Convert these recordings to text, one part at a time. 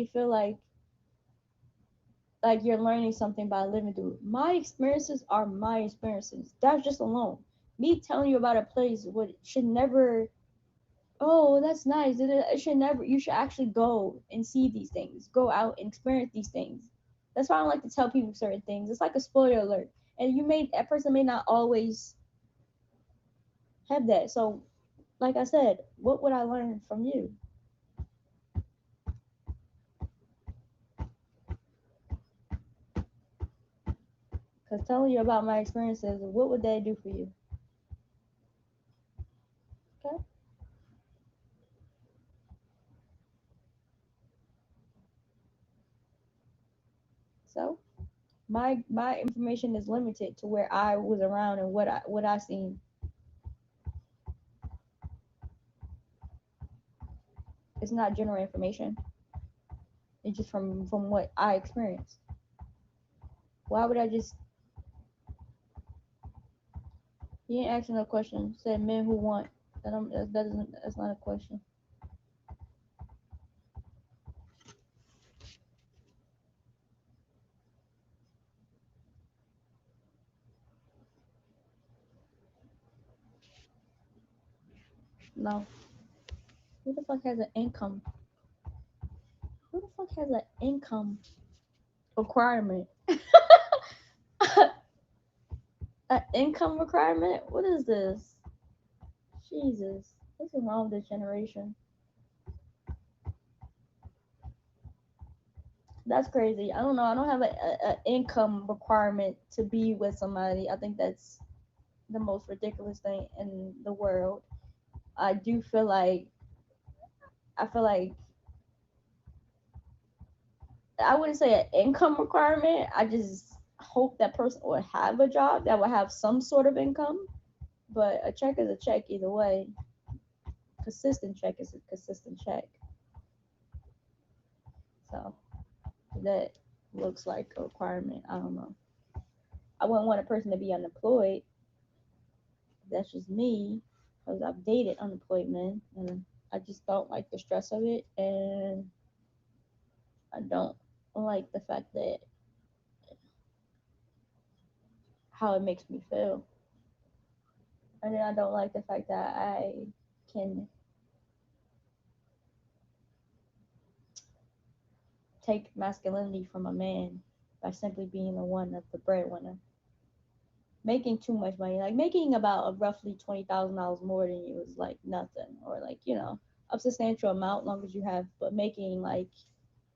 me feel like you're learning something by living through it. My experiences are my experiences. That's just alone. Me telling you about a place would should never. Oh, that's nice. It should never. You should actually go and see these things. Go out and experience these things. That's why I don't like to tell people certain things. It's like a spoiler alert, and that person may not always have that. So, like I said, what would I learn from you? Because telling you about my experiences, what would they do for you? Okay. So my information is limited to where I was around and what I seen. It's not general information. It's just from what I experienced. Why would I just you ain't asking no question. Said men who want that's not a question. No. Who the fuck has an income? Who the fuck has an income requirement? An income requirement? What is this? Jesus. What's wrong with this generation? That's crazy. I don't know. I don't have a income requirement to be with somebody. I think that's the most ridiculous thing in the world. I do feel like I feel like I wouldn't say an income requirement. I just hope that person would have a job that would have some sort of income. But a check is a check either way. Consistent check is a consistent check. So that looks like a requirement. I don't know. I wouldn't want a person to be unemployed. That's just me, because I've dated unemployed men, and I just don't like the stress of it, and I don't like the fact that how it makes me feel, and then I don't like the fact that I can take masculinity from a man by simply being the one that's the breadwinner, making too much money, like making about roughly $20,000 more than you is like nothing, or like a substantial amount, long as you have, but making like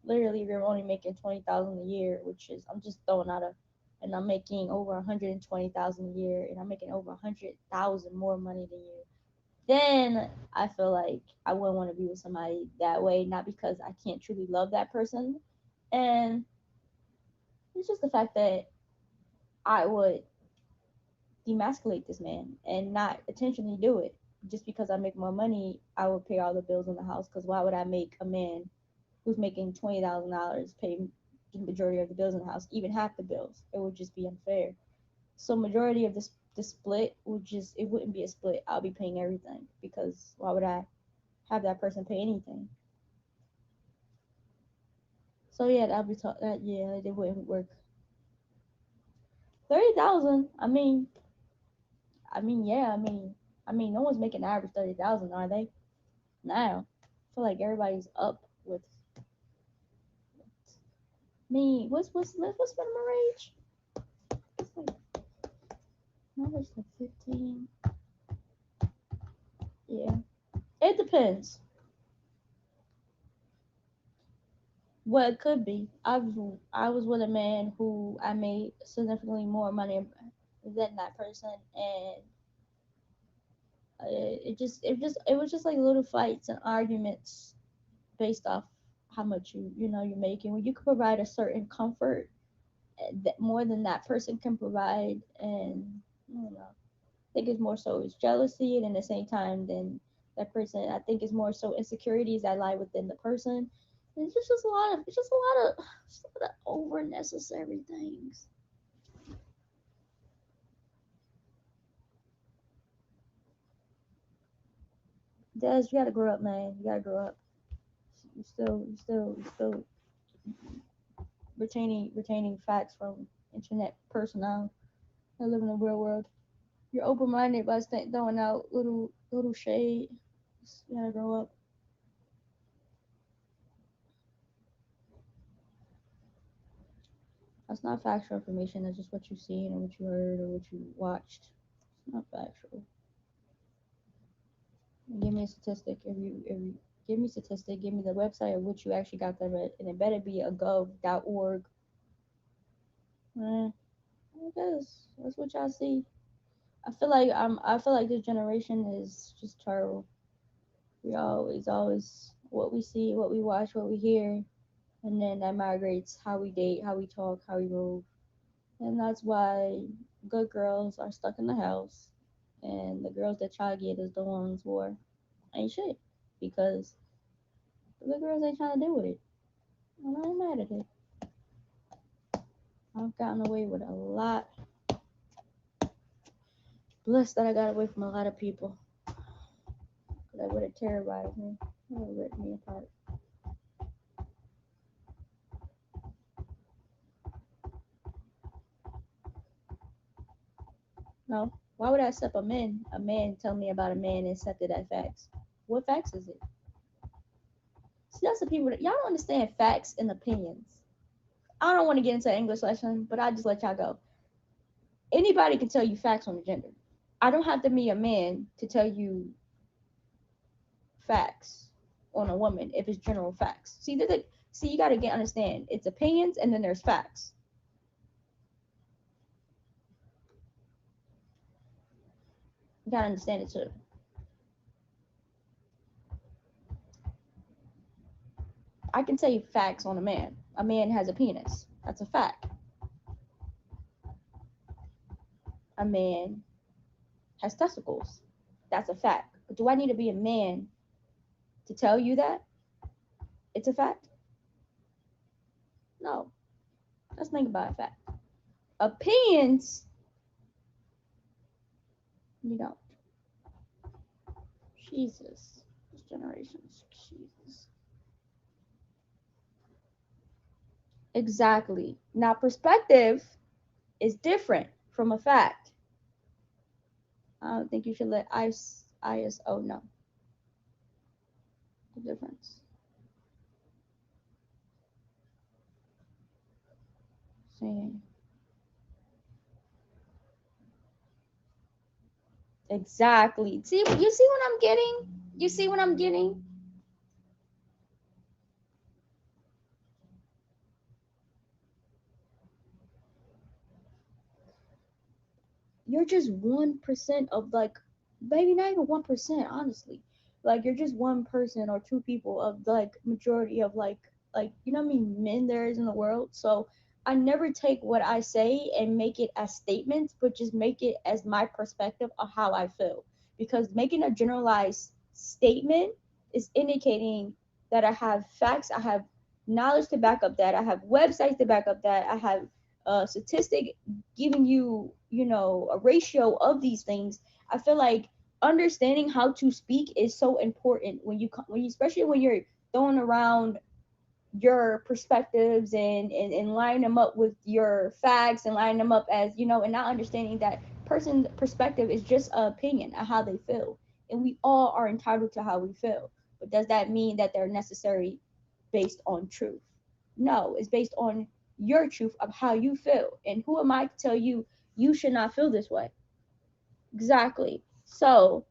literally if you're only making 20,000 a year, which is I'm just throwing out a, and I'm making over 120,000 a year, and I'm making over 100,000 more money than you, then I feel like I wouldn't want to be with somebody that way. Not because I can't truly love that person, and it's just the fact that I would demasculate this man and not intentionally do it. Just because I make more money, I would pay all the bills in the house. Because why would I make a man who's making $20,000 pay the majority of the bills in the house, even half the bills? It would just be unfair. So majority of the split would just it wouldn't be a split. I'll be paying everything, because why would I have that person pay anything? So yeah, that'll be that yeah, it wouldn't work. 30,000. Yeah. No one's making average 30,000, are they? Now, I feel like everybody's up with me. What's minimum wage? It's like no, it's like 15. Yeah, it depends. Well, it could be. I was with a man who I made significantly more money than that person, and it was just like little fights and arguments based off how much you're making. When you can provide a certain comfort that more than that person can provide, and I don't know. I think it's more so it's jealousy, and at the same time, then that person. I think it's more so insecurities that lie within the person. And it's just a lot of just a lot of over necessary things. Des, you gotta grow up, man. You gotta grow up. You still. retaining facts from internet personnel that live in the real world. You're open minded by throwing out little shade. You gotta grow up. That's not factual information. That's just what you seen or what you heard or what you watched. It's not factual. Give me a statistic. If you give me a statistic, give me the website of which you actually got that read, and it better be a gov.org. I guess that's what y'all see. I feel like this generation is just terrible. We always what we see, what we watch, what we hear, and then that migrates how we date, how we talk, how we move. And that's why good girls are stuck in the house, and the girls that try to get is the ones who are ain't shit because the good girls ain't trying to deal with it. And I ain't mad at it. I've gotten away with a lot. Blessed that I got away from a lot of people. That would have terrorized me. That would have ripped me apart. No. Why would I accept a man tell me about a man and accept it as facts? What facts is it? See, that's the people that y'all don't understand facts and opinions. I don't want to get into an English lesson, but I just let y'all go. Anybody can tell you facts on the gender. I don't have to be a man to tell you facts on a woman if it's general facts. See, you gotta understand. It's opinions and then there's facts. You gotta understand it too. I can tell you facts on a man. A man has a penis. That's a fact. A man has testicles. That's a fact. But do I need to be a man to tell you that it's a fact? No. Let's think about a fact. Opinions, you don't. Jesus. This generation's Jesus. Exactly. Now, perspective is different from a fact. I don't think you should let ISO know the difference. Saying exactly. See, you see what I'm getting? You see what I'm getting? You're just 1% of like, maybe not even 1%, honestly. Like you're just one person or two people of like majority of like you know how many men there is in the world. So I never take what I say and make it as statements, but just make it as my perspective of how I feel. Because making a generalized statement is indicating that I have facts, I have knowledge to back up that, I have websites to back up that, I have a statistic giving you, you know, a ratio of these things. I feel like understanding how to speak is so important when you especially when you're throwing around your perspectives and line them up with your facts and line them up as you know and not understanding that person's perspective is just an opinion of how they feel and we all are entitled to how we feel, but does that mean that they're necessary based on truth? No, it's based on your truth of how you feel, and who am I to tell you you should not feel this way? Exactly. So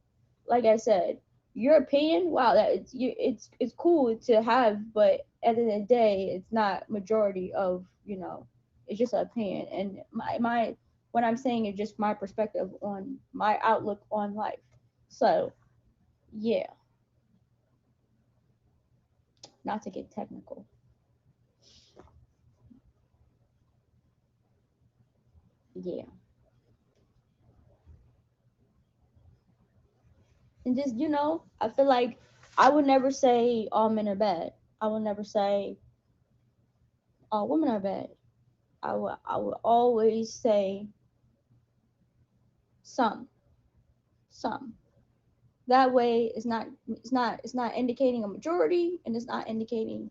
like I said, your opinion, wow, that it's cool to have, but at the end of the day, it's not majority of, you know, it's just an opinion. And my what I'm saying is just my perspective on my outlook on life. So yeah, not to get technical. Yeah. And just, you know, I feel like I would never say all men are bad. I would never say all women are bad. I would always say some. Some. That way it's not indicating a majority and it's not indicating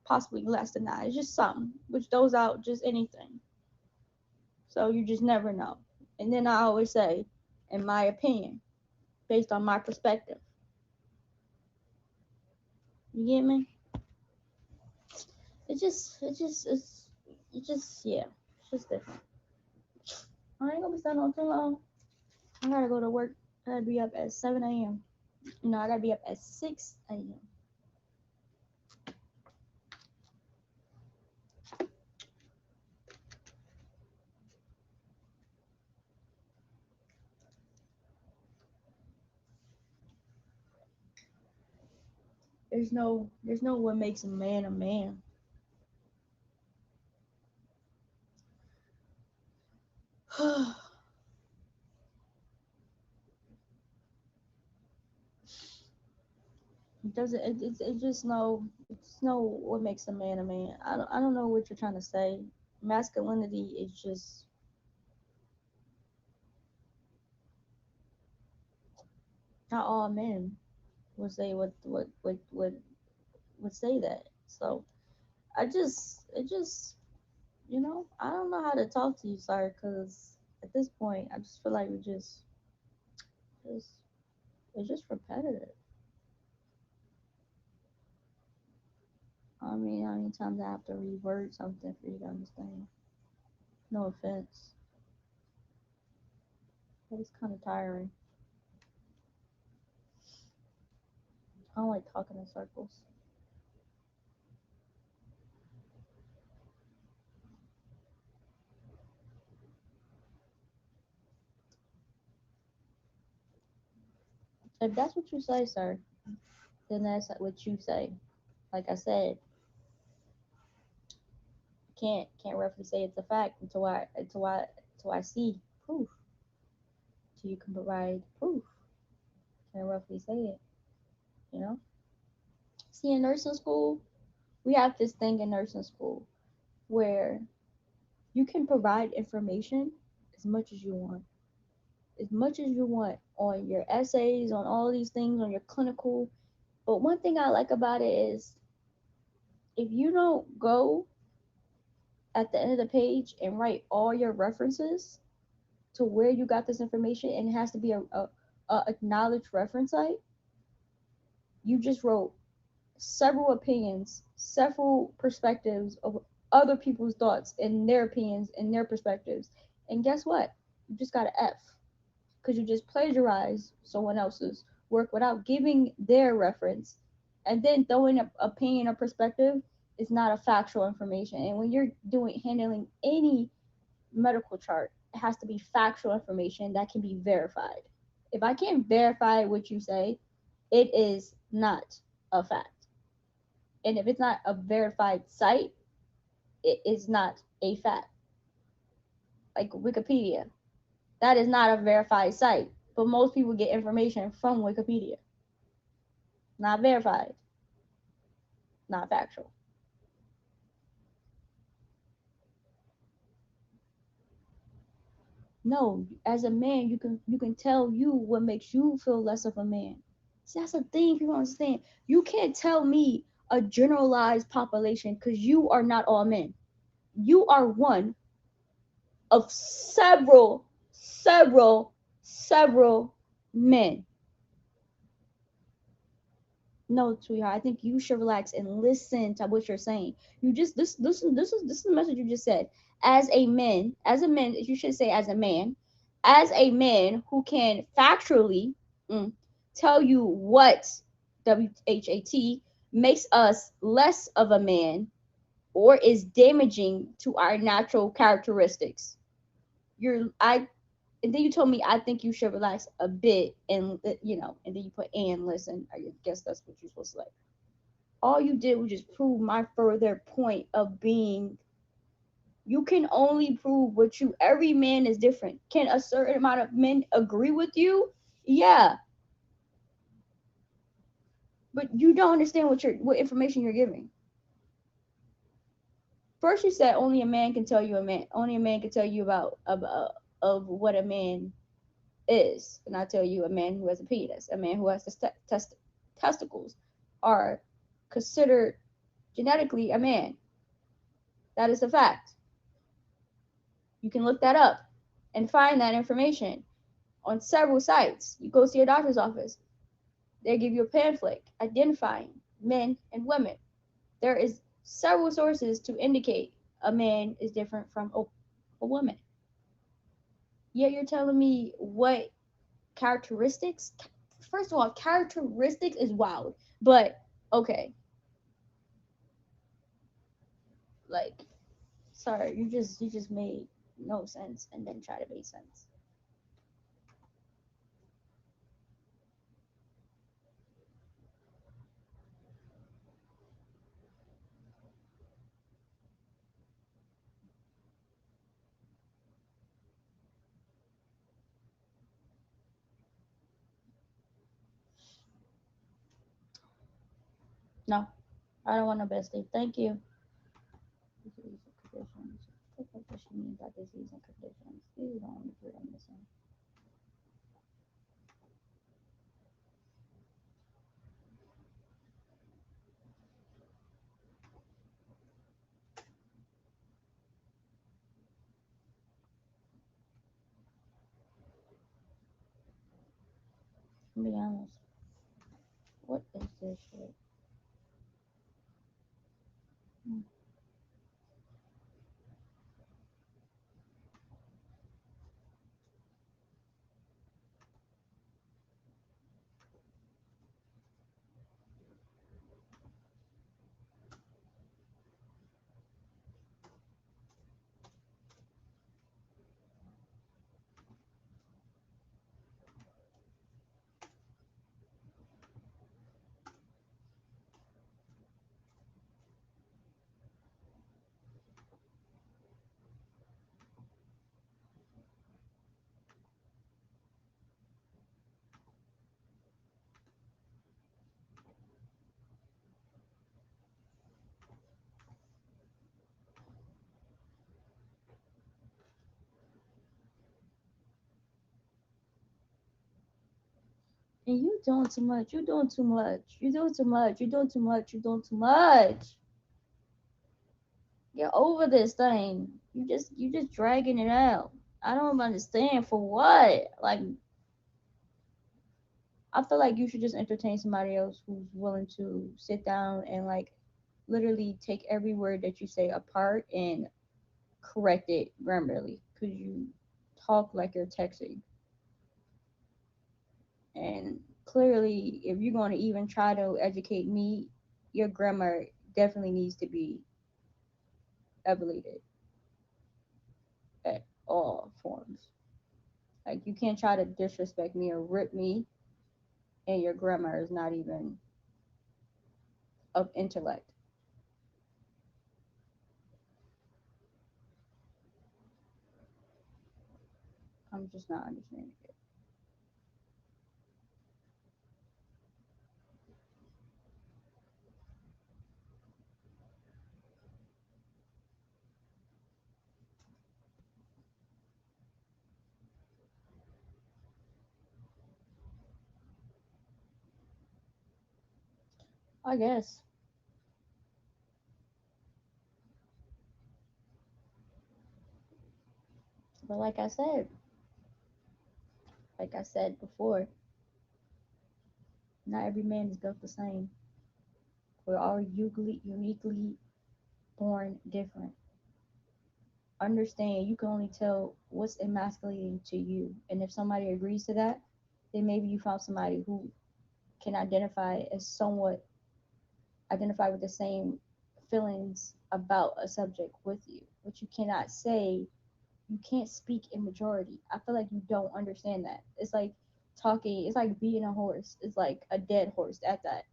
possibly less than that. It's just some, which throws out just anything. So you just never know. And then I always say, in my opinion, based on my perspective. You get me? Yeah, it's just different. I ain't gonna be standing on too long. I gotta go to work. I gotta be up at 7 a.m. No, I gotta be up at 6 a.m. There's no what makes a man a man. It doesn't. It's just no. It's no what makes a man a man. I don't know what you're trying to say. Masculinity is just not all men would say would say that. So I don't know how to talk to you, sorry, because at this point I just feel like just it's just repetitive. I mean, how many times I have to reword something for you to understand? No offense, but it's kind of tiring. I don't like talking in circles. If that's what you say, sir, then that's what you say. Like I said, can't roughly say it's a fact until I see proof. Till you can provide proof. Can't roughly say it. You know. See, in nursing school, we have this thing in nursing school where you can provide information as much as you want, as much as you want on your essays, on all these things, on your clinical. But one thing I like about it is if you don't go at the end of the page and write all your references to where you got this information, and it has to be a acknowledged reference site, you just wrote several opinions, several perspectives of other people's thoughts and their opinions and their perspectives. And guess what? You just got an F because you just plagiarized someone else's work without giving their reference. And then throwing an opinion or perspective is not a factual information. And when you're handling any medical chart, it has to be factual information that can be verified. If I can't verify what you say, it is not a fact. And if it's not a verified site, it is not a fact. Like Wikipedia, that is not a verified site, but most people get information from Wikipedia. Not verified, not factual. No, as a man, you can tell you what makes you feel less of a man. See, that's the thing people don't understand. You can't tell me a generalized population because you are not all men. You are one of several men. No, sweetheart, I think you should relax and listen to what you're saying. You just this is the message you just said. As a man, you should say as a man who can factually mm, tell you what WHAT makes us less of a man or is damaging to our natural characteristics. I and then you told me I think you should relax a bit and and then you put and listen. I guess that's what you're supposed to say. All you did was just prove my further point of being. You can only prove what you. Every man is different. Can a certain amount of men agree with you? Yeah, but you don't understand what information you're giving. First, you said only a man can tell you a man. Only a man can tell you about of what a man is, and I tell you, a man who has a penis, a man who has testicles, are considered genetically a man. That is a fact. You can look that up and find that information on several sites. You go to your doctor's office, they give you a pamphlet identifying men and women. There is several sources to indicate a man is different from a woman. Yet you're telling me what characteristics? First of all, characteristics is wild. But okay, like, sorry, you just made no sense and then try to make sense. No, I don't want no bestie. Thank you. Disease and conditions. What does she mean by disease and conditions? These are the only three I'm missing. To be honest, what is this shit? Hmm. And you doing too much. You doing too much. You doing too much. You doing too much. You doing too much. Get over this thing. You just dragging it out. I don't understand for what. Like, I feel like you should just entertain somebody else who's willing to sit down and like literally take every word that you say apart and correct it grammarly because you talk like you're texting. And clearly, if you're going to even try to educate me, your grammar definitely needs to be evaluated at all forms. Like, you can't try to disrespect me or rip me, and your grammar is not even of intellect. I'm just not understanding it. I guess. But like I said before, not every man is built the same. We're all uniquely born different. Understand you can only tell what's emasculating to you. And if somebody agrees to that, then maybe you found somebody who can identify with the same feelings about a subject with you. But you cannot say you can't speak in majority. I feel like you don't understand that. It's like talking, it's like being a horse. It's like a dead horse at that.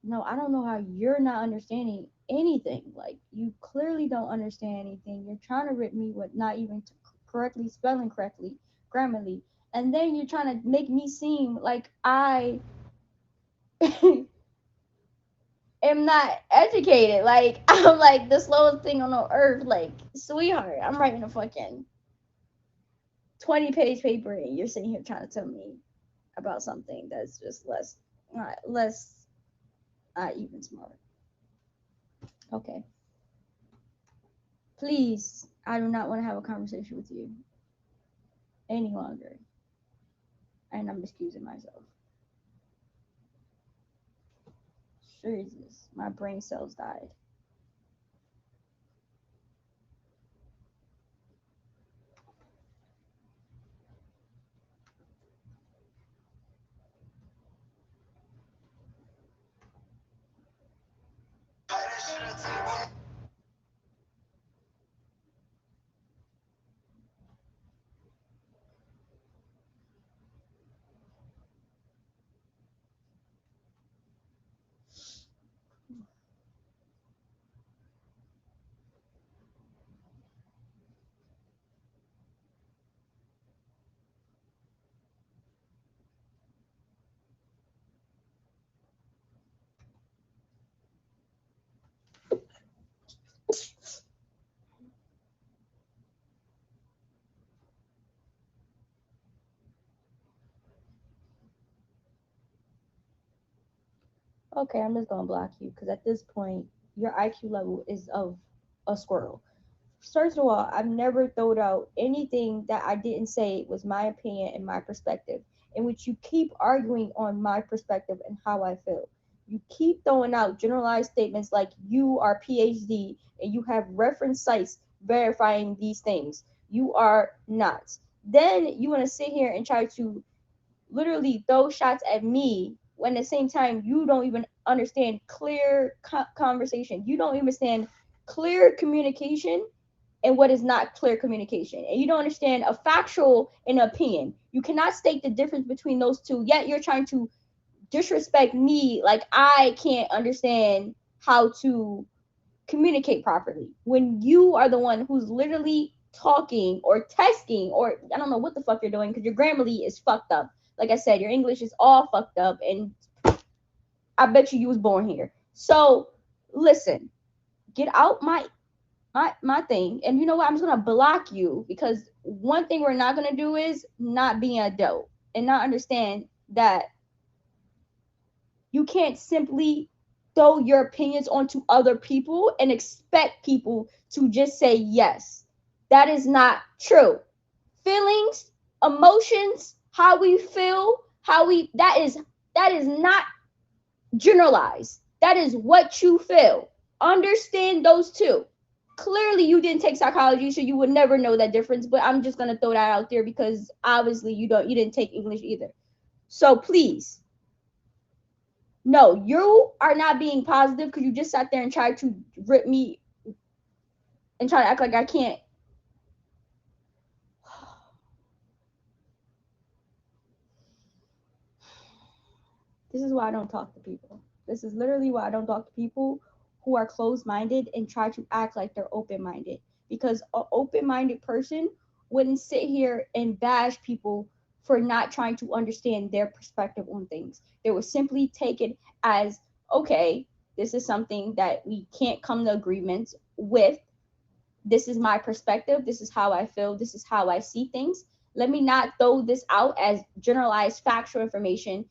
No, I don't know how you're not understanding anything. Like, you clearly don't understand anything. You're trying to rip me with not even correctly spelling correctly, grammarly, and then you're trying to make me seem like I am not educated. Like, I'm like the slowest thing on the earth. Like, sweetheart, I'm writing a fucking 20-page paper, and you're sitting here trying to tell me about something that's just less, not less. not even smart. Okay. Please, I do not want to have a conversation with you any longer. And I'm excusing myself. Jesus, my brain cells died. Okay, I'm just gonna block you because at this point, your IQ level is of a squirrel. First of all, I've never thrown out anything that I didn't say was my opinion and my perspective, in which you keep arguing on my perspective and how I feel. You keep throwing out generalized statements like you are PhD and you have reference sites verifying these things. You are not. Then you want to sit here and try to literally throw shots at me when at the same time you don't even understand clear conversation. You don't understand clear communication and what is not clear communication. And you don't understand a factual and opinion. You cannot state the difference between those two, yet you're trying to disrespect me like I can't understand how to communicate properly when you are the one who's literally talking or testing, or I don't know what the fuck you're doing because your Grammarly is fucked up. Like I said, your English is all fucked up, and I bet you was born here. So listen, get out my thing, and you know what? I'm just gonna block you because one thing we're not gonna do is not be an adult and not understand that you can't simply throw your opinions onto other people and expect people to just say yes. That is not true. Feelings, emotions, how we feel, that is not generalized. That is what you feel. Understand those two. Clearly you didn't take psychology, so you would never know that difference, but I'm just gonna throw that out there because obviously you didn't take English either. So please, no, you are not being positive because you just sat there and tried to rip me and try to act like I can't. This is why I don't talk to people. This is literally why I don't talk to people who are closed minded and try to act like they're open minded. Because an open minded person wouldn't sit here and bash people for not trying to understand their perspective on things. They would simply take it as, okay, this is something that we can't come to agreements with. This is my perspective. This is how I feel. This is how I see things. Let me not throw this out as generalized factual information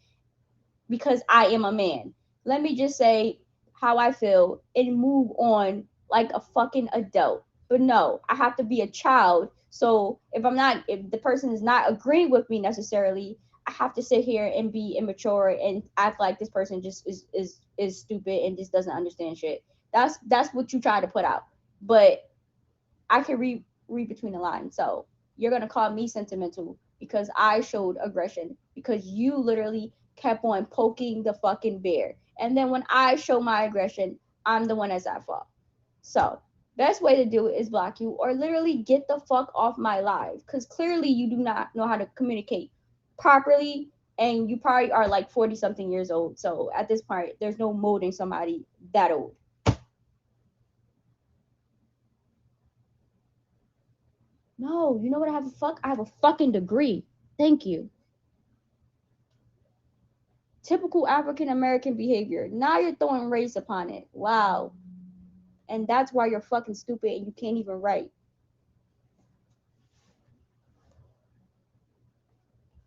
because I am a man. Let me just say how I feel and move on like a fucking adult. But no, I have to be a child. So if the person is not agreeing with me necessarily, I have to sit here and be immature and act like this person just is stupid and just doesn't understand shit. That's what you try to put out. But I can read between the lines. So you're gonna call me sentimental because I showed aggression because you literally kept on poking the fucking bear. And then when I show my aggression, I'm the one that's at fault. So best way to do it is block you or literally get the fuck off my live because clearly you do not know how to communicate properly and you probably are like 40 something years old. So at this point, there's no molding somebody that old. No, you know what I have a fucking degree. Thank you. Typical African American behavior. Now you're throwing race upon it. Wow. And that's why you're fucking stupid and you can't even write.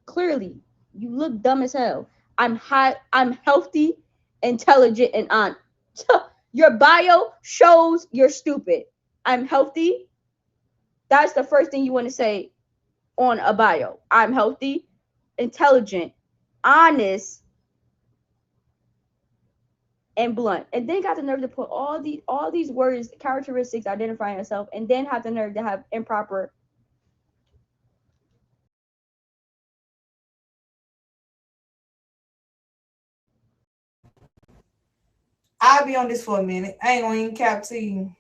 Clearly, you look dumb as hell. I'm high, I'm healthy, intelligent, and on. Your bio shows you're stupid. I'm healthy. That's the first thing you want to say on a bio. I'm healthy, intelligent, honest, and blunt. And then got the nerve to put all these words, characteristics identifying yourself, and then have the nerve to have improper. I'll be on this for a minute. I ain't gonna even cap to you.